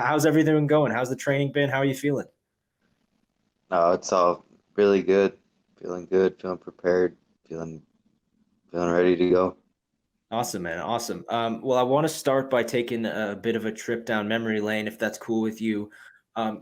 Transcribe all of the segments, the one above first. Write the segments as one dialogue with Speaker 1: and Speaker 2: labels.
Speaker 1: how's everything been going? How's the training been? How are you feeling?
Speaker 2: It's all really good, feeling prepared, feeling feeling ready to go.
Speaker 1: Awesome, man. Awesome. Well, I want to start by taking a bit of a trip down memory lane, if that's cool with you.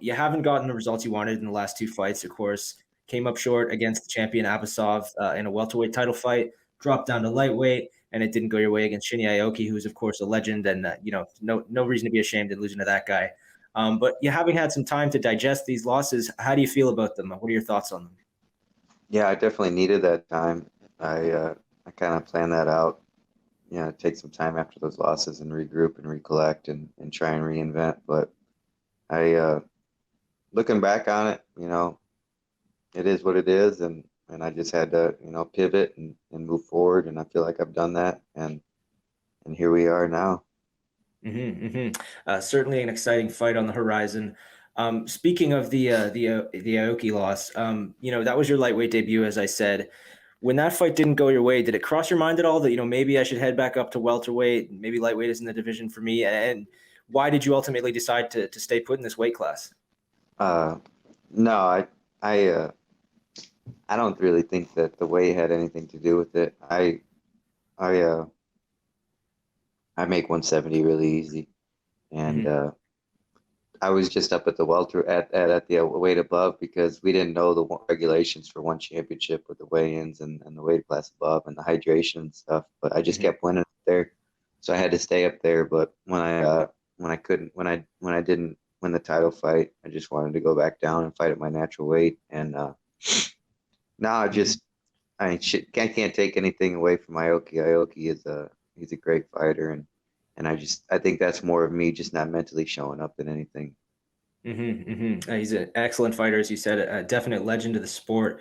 Speaker 1: You haven't gotten the results you wanted in the last two fights, of course. Came up short against the champion Abasov in a welterweight title fight, dropped down to lightweight, and it didn't go your way against Shinya Aoki, who's, of course, a legend, and no reason to be ashamed in losing to that guy. But you having had some time to digest these losses, how do you feel about them? What are your thoughts on them?
Speaker 2: Yeah, I definitely needed that time. I kind of planned that out. Take some time after those losses and regroup and recollect and try and reinvent. But I looking back on it, it is what it is, and I just had to pivot and move forward, and I feel like I've done that, and here we are now.
Speaker 1: Certainly an exciting fight on the horizon. Speaking of the Aoki loss, that was your lightweight debut, as I said. When that fight didn't go your way, did it cross your mind at all that maybe I should head back up to welterweight? Maybe lightweight isn't the division for me. And why did you ultimately decide to stay put in this weight class?
Speaker 2: Uh, no, I I don't really think that the weight had anything to do with it. I I make 170 really easy, and
Speaker 1: Hmm.
Speaker 2: I was just up at the welter at the weight above because we didn't know the regulations for one championship with the weigh-ins and the weight class above and the hydration and stuff. But I just
Speaker 1: Hmm.
Speaker 2: kept winning up there, so I had to stay up there. But when I couldn't when I didn't win the title fight, I just wanted to go back down and fight at my natural weight. And now
Speaker 1: Hmm.
Speaker 2: I can't take anything away from Aoki. Aoki is he's a great fighter, and I think that's more of me just not mentally showing up than anything.
Speaker 1: He's an excellent fighter, as you said, a definite legend of the sport.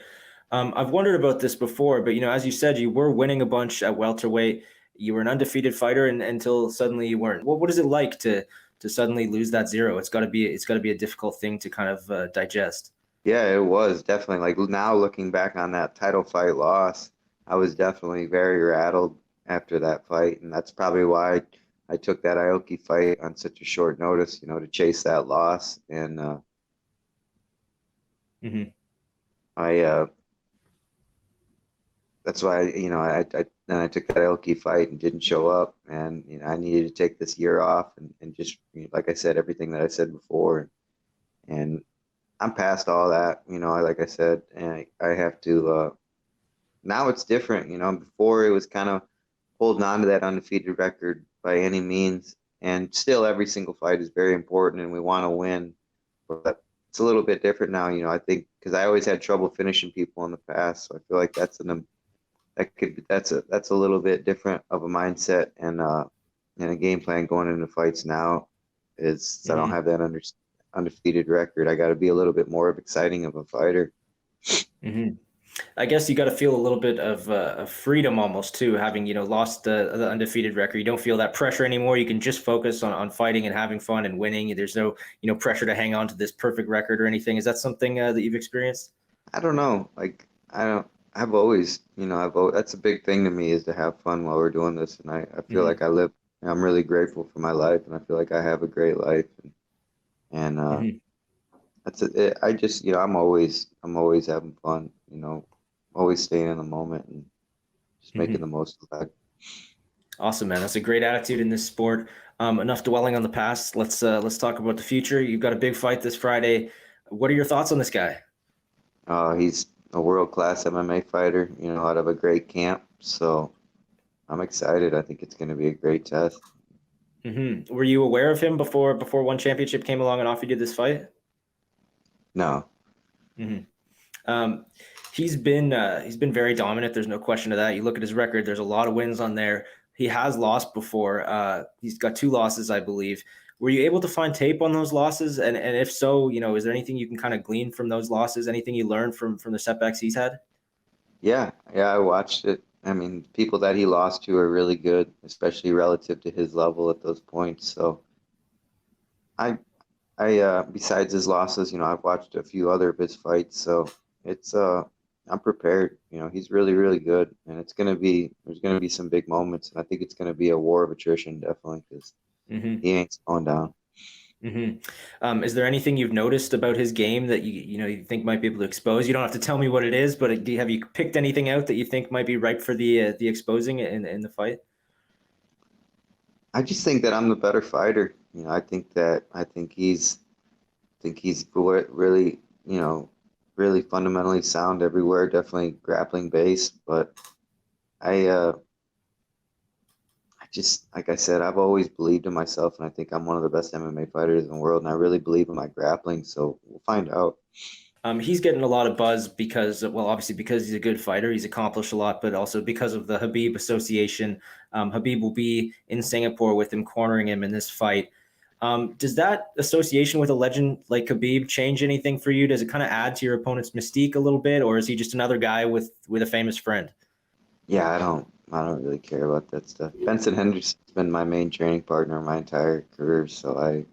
Speaker 1: I've wondered about this before, but as you said, you were winning a bunch at welterweight. You were an undefeated fighter, and until suddenly you weren't. What is it like to suddenly lose that zero? It's got to be a difficult thing to kind of digest.
Speaker 2: Yeah, it was definitely like now looking back on that title fight loss, I was definitely very rattled after that fight, and that's probably why I took that Aoki fight on such a short notice, to chase that loss. And
Speaker 1: Hmm.
Speaker 2: I that's why then I took that Aoki fight and didn't show up, and I needed to take this year off and just like I said, everything that I said before, and I'm past all that, like I said, and I have to. Now it's different, Before it was kind of holding on to that undefeated record by any means, and still every single fight is very important, and we want to win. But it's a little bit different now, I think because I always had trouble finishing people in the past, so I feel like that's a little bit different of a mindset and a game plan going into fights now. Is I don't
Speaker 1: Hmm.
Speaker 2: have that undefeated record. I got to be a little bit more of exciting of a fighter.
Speaker 1: Hmm. I guess you got to feel a little bit of freedom almost too, having lost the undefeated record. You don't feel that pressure anymore. You can just focus on fighting and having fun and winning. There's no pressure to hang on to this perfect record or anything. Is that something that you've experienced?
Speaker 2: I don't know. Like I don't. I've always, that's a big thing to me is to have fun while we're doing this, and I feel like
Speaker 1: Hmm.
Speaker 2: I live. I'm really grateful for my life, and I feel like I have a great life, and
Speaker 1: Hmm.
Speaker 2: I just, I'm always having fun, always staying in the moment and just making the
Speaker 1: Hmm.
Speaker 2: most of that.
Speaker 1: Awesome, man. That's a great attitude in this sport. Enough dwelling on the past. Let's talk about the future. You've got a big fight this Friday. What are your thoughts on this guy?
Speaker 2: He's a world-class MMA fighter, out of a great camp. So I'm excited. I think it's going to be a great test.
Speaker 1: Were you aware of him before One Championship came along and offered you this fight?
Speaker 2: No,
Speaker 1: Hmm. Um, he's been very dominant. There's no question of that. You look at his record. There's a lot of wins on there. He has lost before. He's got two losses, I believe. Were you able to find tape on those losses? And if so, is there anything you can kind of glean from those losses? Anything you learned from the setbacks he's had?
Speaker 2: yeah, yeah, I watched it. I mean, people that he lost to are really good, especially relative to his level at those points. So I, besides his losses, I've watched a few other of his fights. So it's, I'm prepared. He's really, really good, and there's gonna be some big moments, and I think it's gonna be a war of attrition, definitely, because
Speaker 1: Hmm.
Speaker 2: he ain't slowing down.
Speaker 1: Is there anything you've noticed about his game that you think might be able to expose? You don't have to tell me what it is, but have you picked anything out that you think might be ripe for the exposing in the fight?
Speaker 2: I just think that I'm the better fighter. I think he's really, really fundamentally sound everywhere. Definitely grappling base, but I I just, like I said, I've always believed in myself, and I think I'm one of the best MMA fighters in the world, and I really believe in my grappling. So we'll find out.
Speaker 1: He's getting a lot of buzz because, well, obviously because he's a good fighter, he's accomplished a lot, but also because of the Khabib association. Khabib will be in Singapore with him, cornering him in this fight. Does that association with a legend like Khabib change anything for you? Does it kind of add to your opponent's mystique a little bit, or is he just another guy with a famous friend?
Speaker 2: Yeah, I don't really care about that stuff. Benson Henderson's been my main training partner my entire career, so I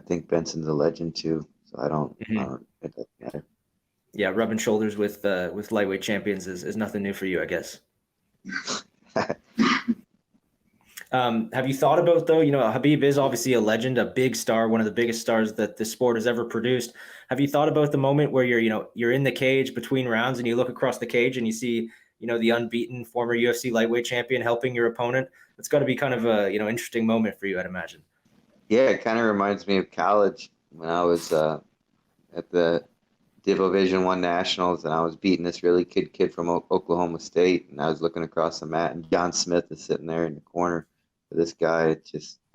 Speaker 2: think Benson's a legend too. So it doesn't matter.
Speaker 1: Yeah, rubbing shoulders with lightweight champions is nothing new for you, I guess. Have you thought about though? Habib is obviously a legend, a big star, one of the biggest stars that the sport has ever produced. Have you thought about the moment where you're in the cage between rounds and you look across the cage and you see the unbeaten former UFC lightweight champion helping your opponent? It's got to be kind of a interesting moment for you, I'd imagine.
Speaker 2: Yeah, it kind of reminds me of college when I was at the Division One Nationals, and I was beating this really kid from Oklahoma State, and I was looking across the mat, and John Smith is sitting there in the corner. This guy,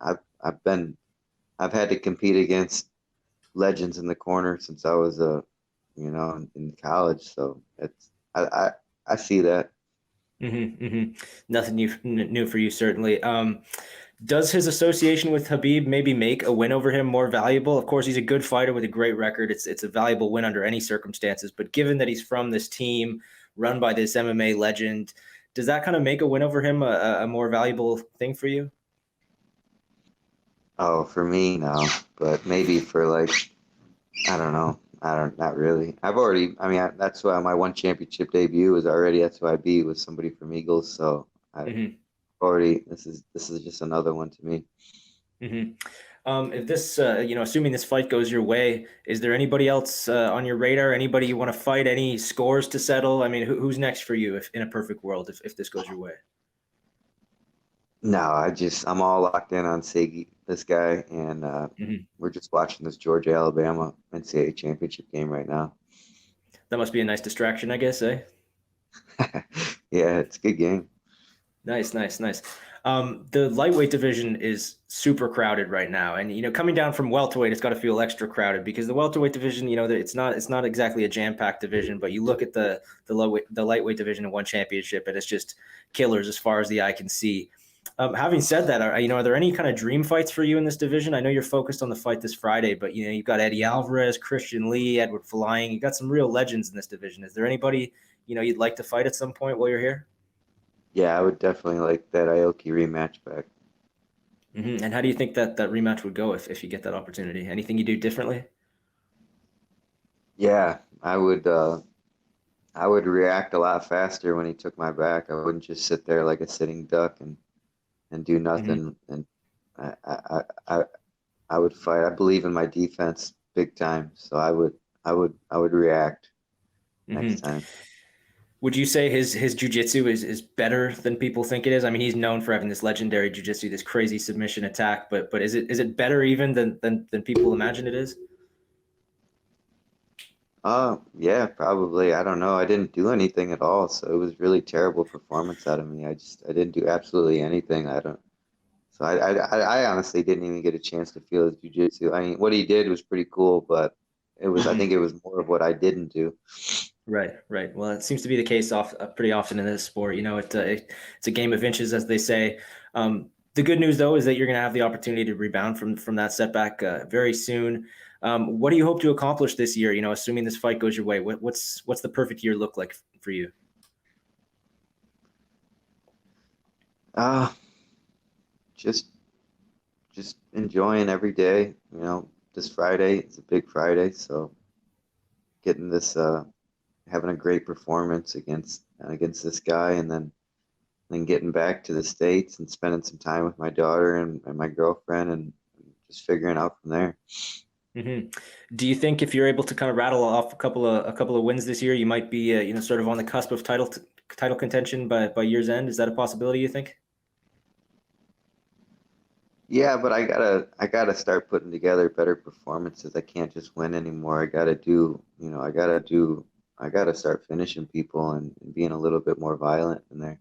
Speaker 2: I've had to compete against legends in the corner since I was in college, so I see that.
Speaker 1: Nothing new for you, certainly. Does his association with Habib maybe make a win over him more valuable? Of course, he's a good fighter with a great record. It's a valuable win under any circumstances. But given that he's from this team run by this MMA legend, does that kind of make a win over him a more valuable thing for you?
Speaker 2: Oh, for me, no, but maybe for like, I don't know. Not really. That's why my one championship debut was already, that's who I beat, was somebody from Eagles. So I
Speaker 1: Hmm.
Speaker 2: already, this is just another one to me.
Speaker 1: Hmm. If this, assuming this fight goes your way, is there anybody else on your radar? Anybody you want to fight? Any scores to settle? I mean, who's next for you if in a perfect world, if this goes your way?
Speaker 2: No, I'm all locked in on Saygid, this guy, and
Speaker 1: Hmm.
Speaker 2: we're just watching this Georgia Alabama NCAA championship game right now.
Speaker 1: That must be a nice distraction, I guess, eh?
Speaker 2: Yeah, it's a good game.
Speaker 1: Nice, nice, nice. The lightweight division is super crowded right now, and coming down from welterweight, it's got to feel extra crowded because the welterweight division, it's not exactly a jam-packed division, but you look at the lightweight division in one championship, and it's just killers as far as the eye can see. Having said that, are there any kind of dream fights for you in this division? I know you're focused on the fight this Friday, but you've got Eddie Alvarez, Christian Lee, Edward Flying. You've got some real legends in this division. Is there anybody you'd like to fight at some point while you're here?
Speaker 2: Yeah, I would definitely like that Aoki rematch back.
Speaker 1: And how do you think that rematch would go if you get that opportunity? Anything you do differently?
Speaker 2: Yeah, I would react a lot faster when he took my back. I wouldn't just sit there like a sitting duck and do
Speaker 1: Hmm.
Speaker 2: nothing. And I I I I I would fight. I believe in my defense big time, so I would react next
Speaker 1: Hmm.
Speaker 2: time.
Speaker 1: Would you say his jujitsu is better than people think it is? I mean, he's known for having this legendary jujitsu, this crazy submission attack, but is it better even than people imagine it is?
Speaker 2: Yeah, probably. I don't know. I didn't do anything at all, so it was really terrible performance out of me. I didn't do absolutely anything. I don't. So I honestly didn't even get a chance to feel his jujitsu. I mean, what he did was pretty cool, but I think
Speaker 1: Hmm.
Speaker 2: it was more of what I didn't do.
Speaker 1: Right, right. Well, it seems to be the case pretty often in this sport. It's a game of inches, as they say. The good news, though, is that you're going to have the opportunity to rebound from that setback very soon. What do you hope to accomplish this year? Assuming this fight goes your way, what's the perfect year look like for you?
Speaker 2: Uh, just just enjoying every day. This Friday, it's a big Friday, so getting this having a great performance against this guy, and then getting back to the States and spending some time with my daughter and my girlfriend, and just figuring out from there.
Speaker 1: Do you think if you're able to kind of rattle off a couple of wins this year, you might be sort of on the cusp of title contention by year's end? Is that a possibility, you think?
Speaker 2: Yeah, but I gotta start putting together better performances. I can't just win anymore. I gotta I gotta start finishing people and being a little bit more violent in there.